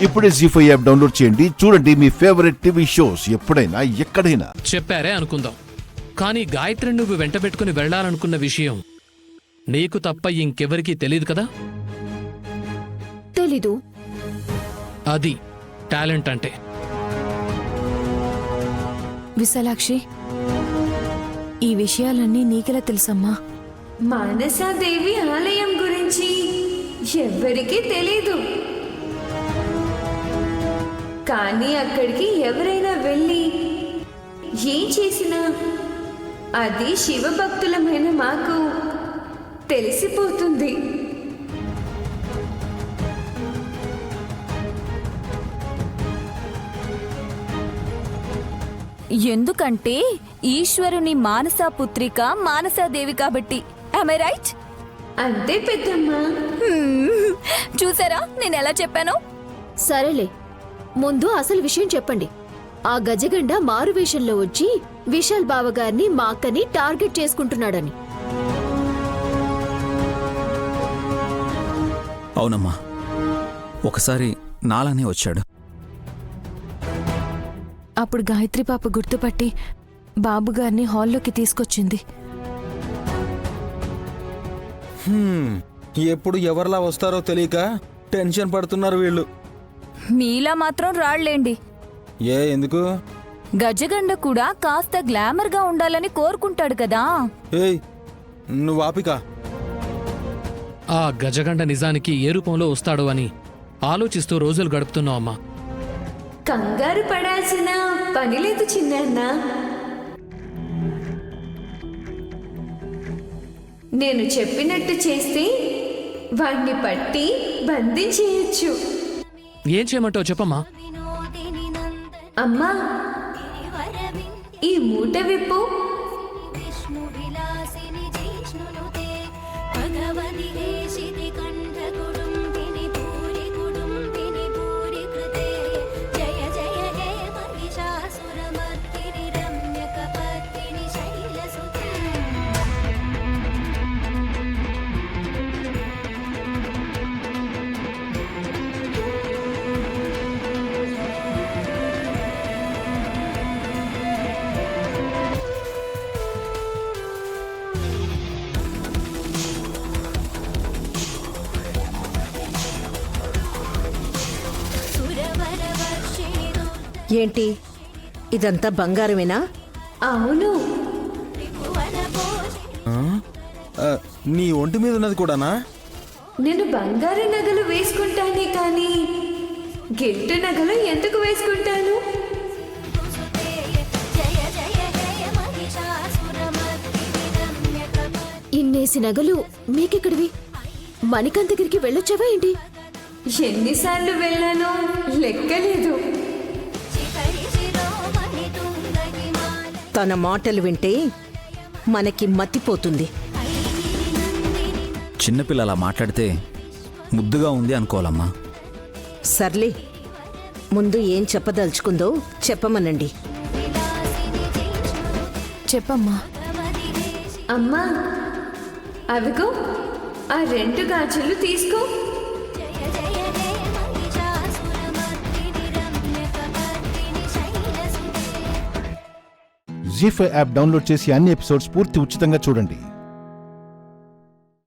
ఇప్పుడే జీ5 app download చేయండి. చూడండి మీ ఫేవరెట్ టీవీ షోస్ ఎప్పుడైనా ఎక్కడైనా. చెప్పారే అనుకుందాం, కానీ గాయత్రి నువ్వు వెంటబెట్టుకుని వెళ్లాలనుకున్న విషయం నీకు తప్ప ఇంకెవరికీ తెలియదు కదా? తెలీదు. అది టాలెంట్ అంటే. విశాలాక్షి, ఈ విషయాలన్నీ నీకెలా తెలుసమ్మా? మానసాదేవి ఆలయం గురించి ఎవ్వరికీ తెలీదు. కానీ అక్కడికి ఎవరైనా వెళ్ళి ఏం చేసినా అది శివభక్తులమైన మాకు తెలిసిపోతుంది. ఎందుకంటే ఈశ్వరుని మానసా పుత్రిక మానసాదేవి కాబట్టి. am I right? అంతే పెద్దమ్మా. చూసారా నేను ఎలా చెప్పాను? సరేలే, ముందు అసలు విషయం చెప్పండి. ఆ గజగండ మారువేషంలో వచ్చి విశాల్ బావగారిని మా అక్కని టార్గెట్ చేసుకుంటున్నాడని. అవునమ్మా, ఒకసారి నాలానే వచ్చాడు. అప్పుడు గాయత్రి పాప గుర్తుపట్టి బాబుగారిని హాల్లోకి తీసుకొచ్చింది. ఎప్పుడు ఎవరిలా వస్తారో తెలియక టెన్షన్ పడుతున్నారు వీళ్ళు. మీలా మాత్రం రాళ్లేండి. ఎందుకు? గజగండ కూడా కాస్త గ్లామర్ గా ఉండాలని కోరుకుంటాడు కదా. ఏయ్ నువ్వు ఆపిక. ఆ గజగండ నిజానికి ఏ రూపంలో వస్తాడో అని ఆలోచిస్తూ రోజులు గడుపుతున్నావు అమ్మా. కంగారు పడాల్సిన పని లేదు చిన్న. నేను చెప్పినట్టు చేస్తే వాణ్ణి పట్టి బంధించేయచ్చు. ఏం చేయమంటావు చెప్పమ్మా. అమ్మా, ఈ మూట విప్పు. ఏంటి ఇదంతా బంగారమేనా? అవును. నీ ఒంటి మీద ఉన్నది కూడానా? నేను బంగారు నగలు వేసుకుంటానే కానీ గిల్టు నగలు ఎందుకు వేసుకుంటాను? ఇన్నేసి నగలు మీకెక్కడివి? మణికంఠ దగ్గరికి వెళ్ళొచ్చావా ఏంటి? ఎన్నిసార్లు వెళ్ళానో లెక్కలేదు. తన మాటలు వింటే మనకి మతిపోతుంది. చిన్నపిల్లలా మాట్లాడితే ముద్దుగా ఉంది అనుకోవాలమ్మా. సర్లే, ముందు ఏం చెప్పదలుచుకుందో చెప్పమనండి. చెప్పమ్మా. అమ్మా, అవిగో ఆ 2 గాజులు తీసుకో. జీ5 యాప్ డౌన్లోడ్ చేసి అన్ని ఎపిసోడ్స్ పూర్తి ఉచితంగా చూడండి.